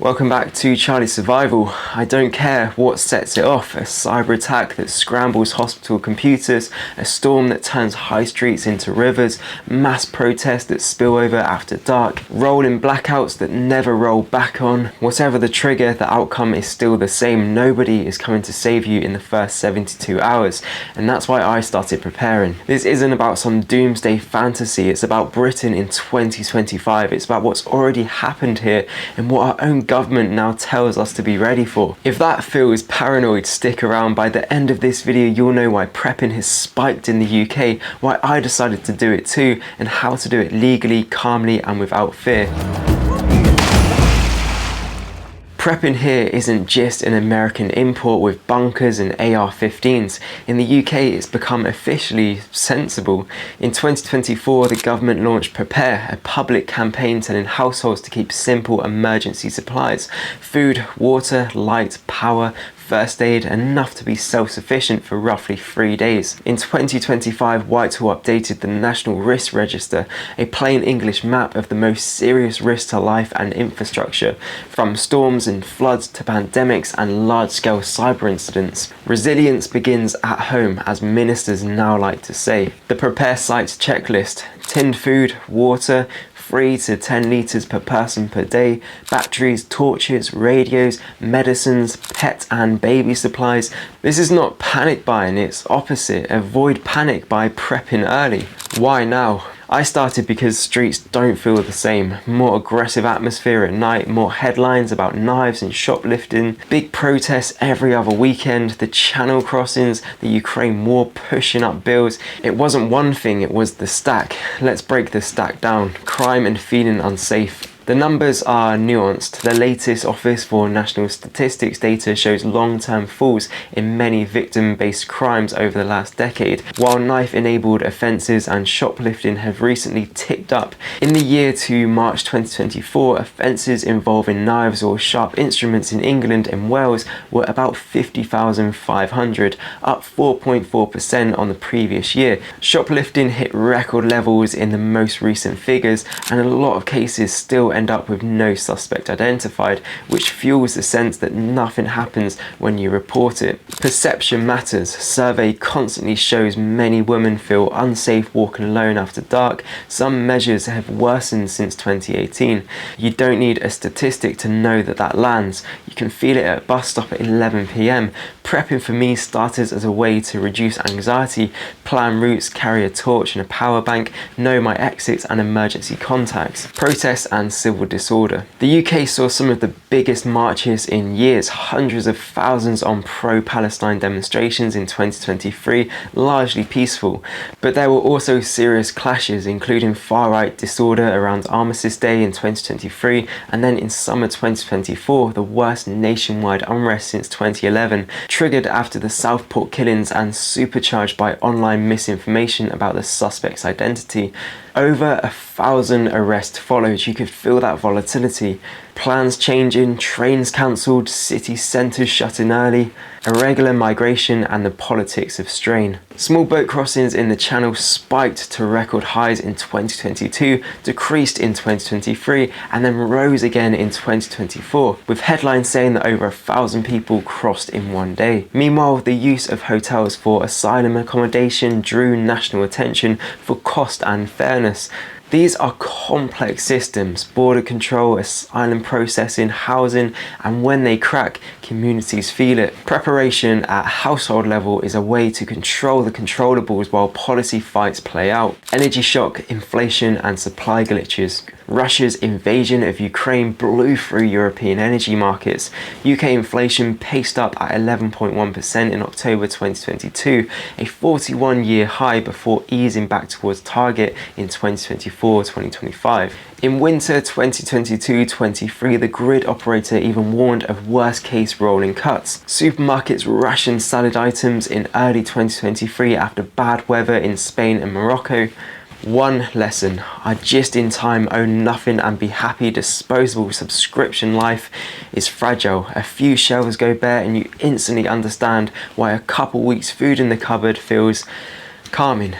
Welcome back to Charlie's Survival. I don't care what sets it off, a cyber attack that scrambles hospital computers, a storm that turns high streets into rivers, mass protests that spill over after dark, rolling blackouts that never roll back on. Whatever the trigger, the outcome is still the same. Nobody is coming to save you in the first 72 hours, and that's why I started preparing. This isn't about some doomsday fantasy, it's about Britain in 2025. It's about what's already happened here and what our own government now tells us to be ready for. If that feels paranoid, stick around. By the end of this video, you'll know why prepping has spiked in the UK, why I decided to do it too, and how to do it legally, calmly, and without fear. Prepping here isn't just an American import with bunkers and AR-15s. In the UK, it's become officially sensible. In 2024, the government launched Prepare, a public campaign telling households to keep simple emergency supplies: food, water, light, power, first aid, enough to be self-sufficient for roughly 3 days. In 2025, Whitehall updated the National Risk Register, a plain English map of the most serious risks to life and infrastructure, from storms and floods to pandemics and large-scale cyber incidents. Resilience begins at home, as ministers now like to say. The Prepare site's checklist: tinned food, water, 3 to 10 litres per person per day, batteries, torches, radios, medicines, pet and baby supplies. This is not panic buying, it's opposite. Avoid panic by prepping early. Why now? I started because streets don't feel the same. More aggressive atmosphere at night, more headlines about knives and shoplifting, big protests every other weekend, the channel crossings, the Ukraine war pushing up bills. It wasn't one thing, it was the stack. Let's break the stack down. Crime and feeling unsafe. The numbers are nuanced. The latest Office for National Statistics data shows long-term falls in many victim-based crimes over the last decade, while knife-enabled offences and shoplifting have recently ticked up. In the year to March 2024, offences involving knives or sharp instruments in England and Wales were about 50,500, up 4.4% on the previous year. Shoplifting hit record levels in the most recent figures, and a lot of cases still end up with no suspect identified, which fuels the sense that nothing happens when you report it. Perception matters. Survey constantly shows many women feel unsafe walking alone after dark. Some measures have worsened since 2018. You don't need a statistic to know that that lands. You can feel it at a bus stop at 11 p.m. Prepping for me started as a way to reduce anxiety, plan routes, carry a torch and a power bank, know my exits and emergency contacts. Protests and civil disorder. The UK saw some of the biggest marches in years, hundreds of thousands on pro-Palestine demonstrations in 2023, largely peaceful. But there were also serious clashes, including far-right disorder around Armistice Day in 2023, and then in summer 2024, the worst nationwide unrest since 2011, triggered after the Southport killings and supercharged by online misinformation about the suspect's identity. Over 1,000 arrests followed. You could feel that volatility. Plans changing, trains cancelled, city centres shutting early, irregular migration and the politics of strain. Small boat crossings in the Channel spiked to record highs in 2022, decreased in 2023 and then rose again in 2024, with headlines saying that over 1,000 people crossed in one day. Meanwhile, the use of hotels for asylum accommodation drew national attention for cost and fairness. These are complex systems: border control, asylum processing, housing, and when they crack, communities feel it. Preparation at household level is a way to control the controllables while policy fights play out. Energy shock, inflation, and supply glitches. Russia's invasion of Ukraine blew through European energy markets. UK inflation paced up at 11.1% in October 2022, a 41-year high before easing back towards target in 2024-2025. In winter 2022-23, the grid operator even warned of worst-case rolling cuts. Supermarkets rationed salad items in early 2023 after bad weather in Spain and Morocco. One lesson: our just-in-time own nothing and be happy disposable subscription life is fragile. A few shelves go bare and you instantly understand why a couple weeks food in the cupboard feels calming.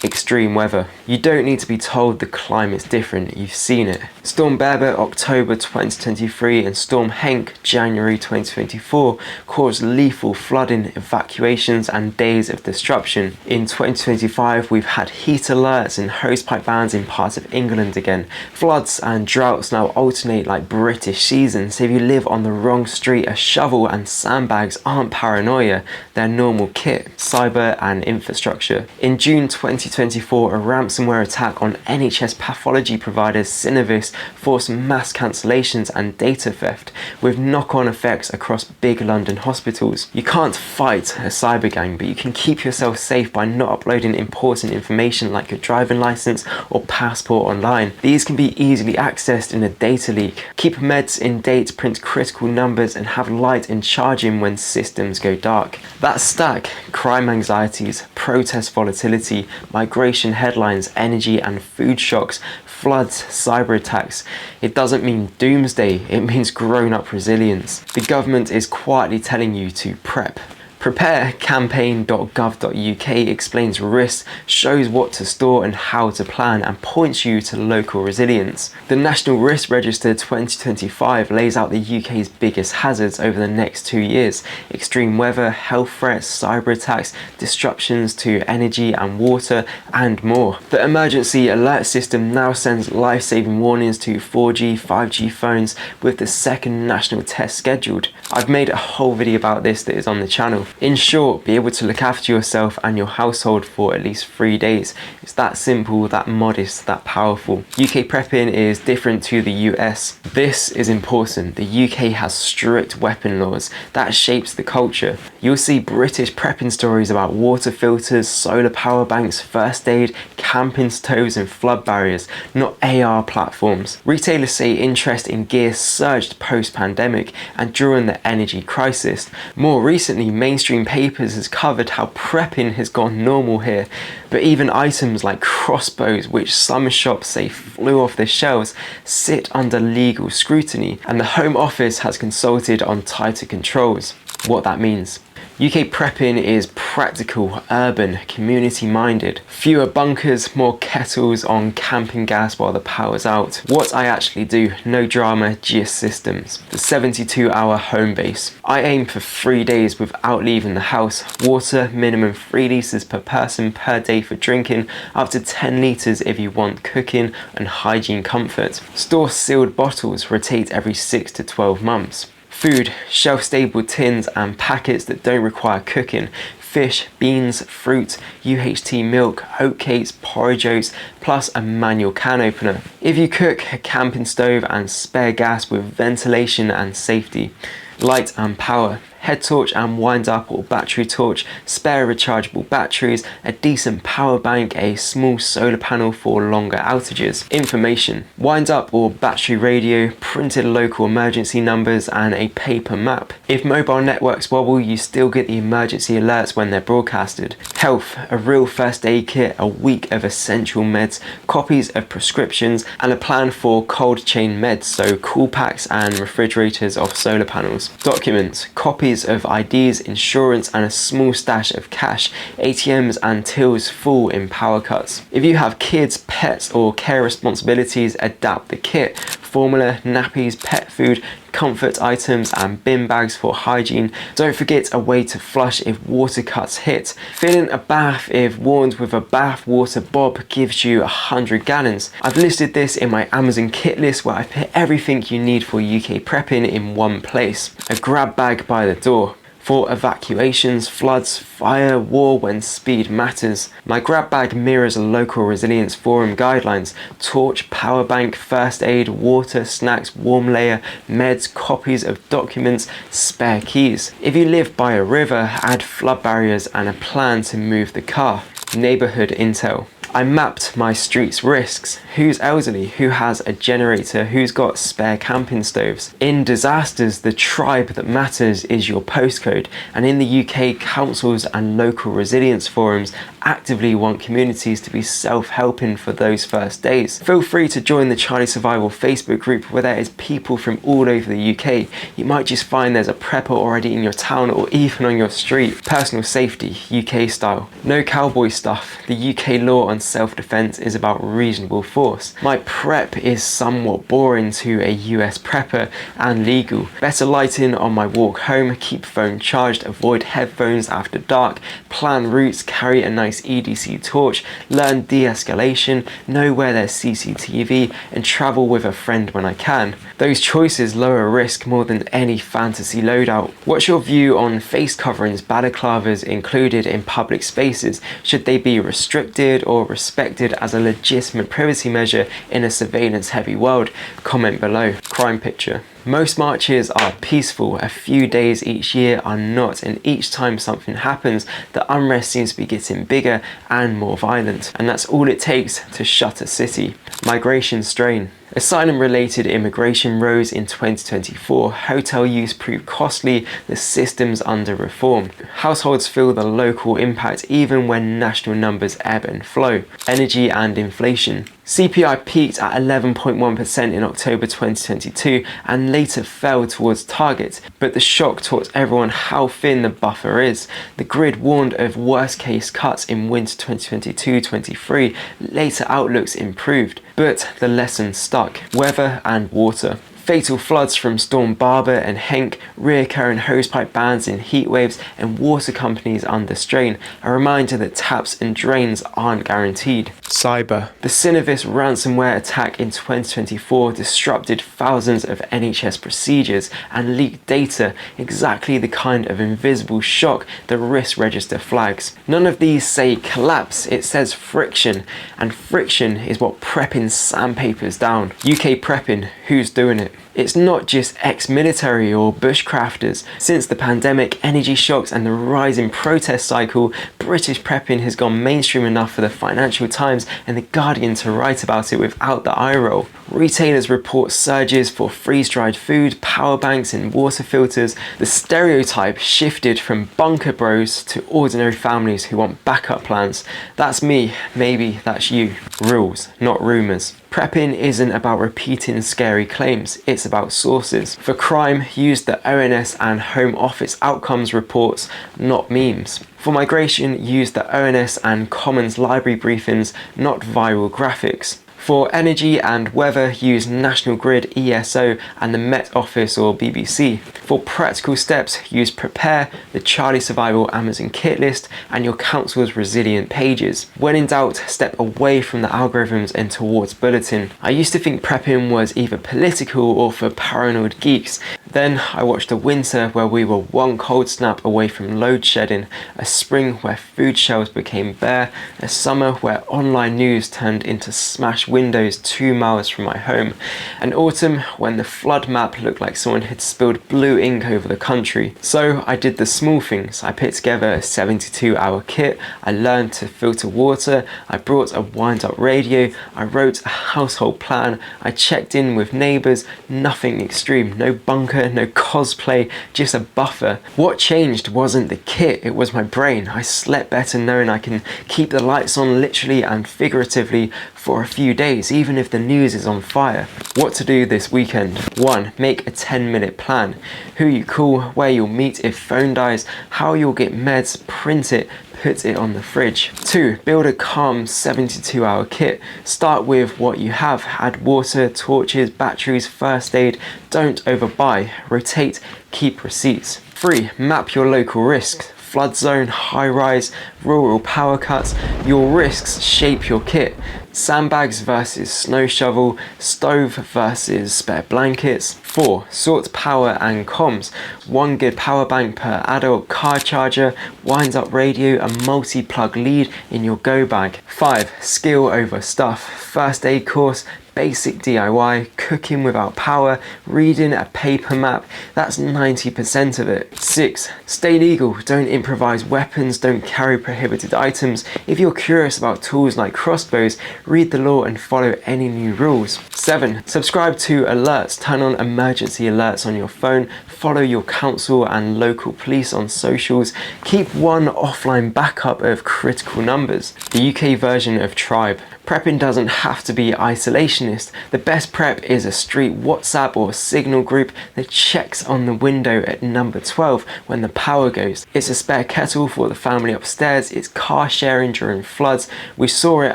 Extreme weather. You don't need to be told the climate's different, you've seen it. Storm Berber October 2023 and Storm Henk January 2024 caused lethal flooding, evacuations and days of disruption. In 2025 we've had heat alerts and hosepipe bans in parts of England again. Floods and droughts now alternate like British seasons. If you live on the wrong street, a shovel and sandbags aren't paranoia, they're normal kit. Cyber and infrastructure. In June 2024, a ransomware attack on NHS pathology provider Synovis forced mass cancellations and data theft, with knock-on effects across big London hospitals. You can't fight a cyber gang, but you can keep yourself safe by not uploading important information like your driving license or passport online. These can be easily accessed in a data leak. Keep meds in date, print critical numbers and have light in charging when systems go dark. That stack: crime anxieties, protest volatility, migration headlines, energy and food shocks, floods, cyber attacks. It doesn't mean doomsday, it means grown-up resilience. The government is quietly telling you to prep. Preparecampaign.gov.uk explains risks, shows what to store and how to plan, and points you to local resilience. The National Risk Register 2025 lays out the UK's biggest hazards over the next 2 years: extreme weather, health threats, cyber attacks, disruptions to energy and water, and more. The emergency alert system now sends life-saving warnings to 4G, 5G phones, with the second national test scheduled. I've made a whole video about this that is on the channel. In short, be able to look after yourself and your household for at least 3 days. It's that simple, that modest, that powerful. UK prepping is different to the US. This is important. The UK has strict weapon laws. That shapes the culture. You'll see British prepping stories about water filters, solar power banks, first aid, camping stoves and flood barriers, not AR platforms. Retailers say interest in gear surged post-pandemic and during the energy crisis. More recently, mainstream papers has covered how prepping has gone normal here, but even items like crossbows, which some shops say flew off the shelves, sit under legal scrutiny, and the Home Office has consulted on tighter controls. What that means: UK prepping is practical, urban, community-minded. Fewer bunkers, more kettles on camping gas while the power's out. What I actually do: no drama, just systems. The 72-hour home base. I aim for 3 days without leaving the house. Water, minimum 3 litres per person per day for drinking, up to 10 litres if you want cooking and hygiene comfort. Store sealed bottles, rotate every 6 to 12 months. Food: shelf-stable tins and packets that don't require cooking. Fish, beans, fruit, UHT milk, oatcakes, porridge oats, plus a manual can opener. If you cook, a camping stove and spare gas with ventilation and safety. Light and power: head torch and wind up or battery torch, spare rechargeable batteries, a decent power bank, a small solar panel for longer outages. Information: wind up or battery radio, printed local emergency numbers and a paper map. If mobile networks wobble, you still get the emergency alerts when they're broadcasted. Health: a real first aid kit, a week of essential meds, copies of prescriptions and a plan for cold chain meds, so cool packs and refrigerators of solar panels. Documents: copies of IDs, insurance and a small stash of cash. ATMs and tills full in power cuts. If you have kids, pets or care responsibilities, adapt the kit. Formula, nappies, pet food, comfort items and bin bags for hygiene. Don't forget a way to flush if water cuts hit. Fill in a bath if warned with a bath water bob gives you 100 gallons. I've listed this in my Amazon kit list where I put everything you need for UK prepping in one place. A grab bag by the door. For evacuations, floods, fire, war when speed matters. My grab bag mirrors local resilience forum guidelines: torch, power bank, first aid, water, snacks, warm layer, meds, copies of documents, spare keys. If you live by a river, add flood barriers and a plan to move the car. Neighbourhood intel. I mapped my street's risks. Who's elderly? Who has a generator? Who's got spare camping stoves? In disasters, the tribe that matters is your postcode. And in the UK, councils and local resilience forums actively want communities to be self-helping for those first days. Feel free to join the Charlie Survival Facebook group where there is people from all over the UK. You might just find there's a prepper already in your town or even on your street. Personal safety, UK style. No cowboy stuff. The UK law on self-defense is about reasonable force. My prep is somewhat boring to a US prepper and legal. Better lighting on my walk home, keep phone charged, avoid headphones after dark, plan routes, carry a nice EDC torch, learn de-escalation, know where there's CCTV, and travel with a friend when I can. Those choices lower risk more than any fantasy loadout. What's your view on face coverings, balaclavas included in public spaces? Should they be restricted or respected as a legitimate privacy measure in a surveillance-heavy world? Comment below. Crime picture. Most marches are peaceful, a few days each year are not, and each time something happens, the unrest seems to be getting bigger and more violent. And that's all it takes to shut a city. Migration strain. Asylum-related immigration rose in 2024, hotel use proved costly, the system's under reform. Households feel the local impact even when national numbers ebb and flow. Energy and inflation. CPI peaked at 11.1% in October 2022 and later fell towards target, but the shock taught everyone how thin the buffer is. The grid warned of worst-case cuts in winter 2022-23, later outlooks improved, but the lesson stuck. Weather and water. Fatal floods from Storm Barbara and Henk, reoccurring hosepipe bans in heat waves, and water companies under strain. A reminder that taps and drains aren't guaranteed. Cyber. The Synovis ransomware attack in 2024 disrupted thousands of NHS procedures and leaked data, exactly the kind of invisible shock the risk register flags. None of these say collapse, it says friction, and friction is what prepping sandpapers down. UK prepping, who's doing it? It's not just ex-military or bushcrafters. Since the pandemic, energy shocks and the rising protest cycle, British prepping has gone mainstream enough for the Financial Times and The Guardian to write about it without the eye roll. Retailers report surges for freeze-dried food, power banks and water filters. The stereotype shifted from bunker bros to ordinary families who want backup plans. That's me, maybe that's you. Rules, not rumours. Prepping isn't about repeating scary claims, it's about sources. For crime, use the ONS and Home Office outcomes reports, not memes. For migration, use the ONS and Commons library briefings, not viral graphics. For energy and weather, use National Grid, ESO and the Met Office or BBC. For practical steps, use Prepare, the Charlie Survival Amazon kit list and your council's resilient pages. When in doubt, step away from the algorithms and towards bulletin. I used to think prepping was either political or for paranoid geeks. Then I watched a winter where we were one cold snap away from load shedding, a spring where food shelves became bare, a summer where online news turned into smashed windows 2 miles from my home, an autumn when the flood map looked like someone had spilled blue ink over the country. So I did the small things. I put together a 72-hour kit, I learned to filter water, I brought a wind-up radio, I wrote a household plan, I checked in with neighbours, nothing extreme, no bunker, no cosplay, just a buffer. What changed wasn't the kit, it was my brain. I slept better knowing I can keep the lights on literally and figuratively for a few days, even if the news is on fire. What to do this weekend? 1. Make a 10-minute plan. Who you call, where you'll meet if phone dies, how you'll get meds, print it, put it on the fridge. 2. Build a calm 72-hour kit. Start with what you have. Add water, torches, batteries, first aid. Don't overbuy. Rotate, keep receipts. 3. Map your local risks. Flood zone, high rise, rural power cuts. Your risks shape your kit. Sandbags versus snow shovel, stove versus spare blankets. 4. Sort power and comms. 1 good power bank per adult, car charger, wind up radio, a multi-plug lead in your go bag. 5. Skill over stuff. First aid course, basic DIY, cooking without power, reading a paper map, that's 90% of it. 6. Stay legal, don't improvise weapons, don't carry prohibited items. If you're curious about tools like crossbows, read the law and follow any new rules. 24/7. Subscribe to alerts, turn on emergency alerts on your phone, follow your council and local police on socials, keep one offline backup of critical numbers. The UK version of Tribe. Prepping doesn't have to be isolationist. The best prep is a street WhatsApp or Signal group that checks on the window at number 12 when the power goes. It's a spare kettle for the family upstairs. It's car sharing during floods. We saw it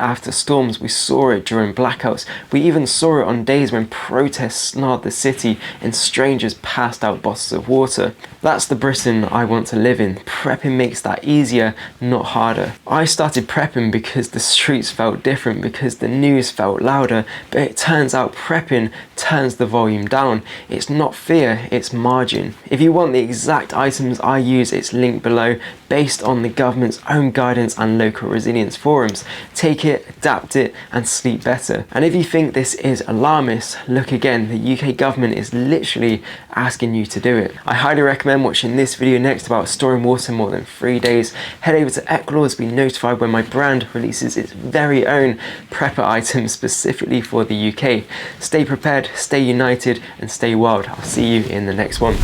after storms. We saw it during blackouts. We even saw it on days when protests snarled the city and strangers passed out bottles of water. That's the Britain I want to live in. Prepping makes that easier, not harder. I started prepping because the streets felt different, because the news felt louder, but it turns out prepping turns the volume down. It's not fear, it's margin. If you want the exact items I use, it's linked below, based on the government's own guidance and local resilience forums. Take it, adapt it, and sleep better. And if you think this is alarmist, look again. The UK government is literally asking you to do it. I highly recommend watching this video next about storing water more than 3 days. Head over to Eklaws to be notified when my brand releases its very own prepper items specifically for the UK. Stay prepared, stay united, and stay wild. I'll see you in the next one.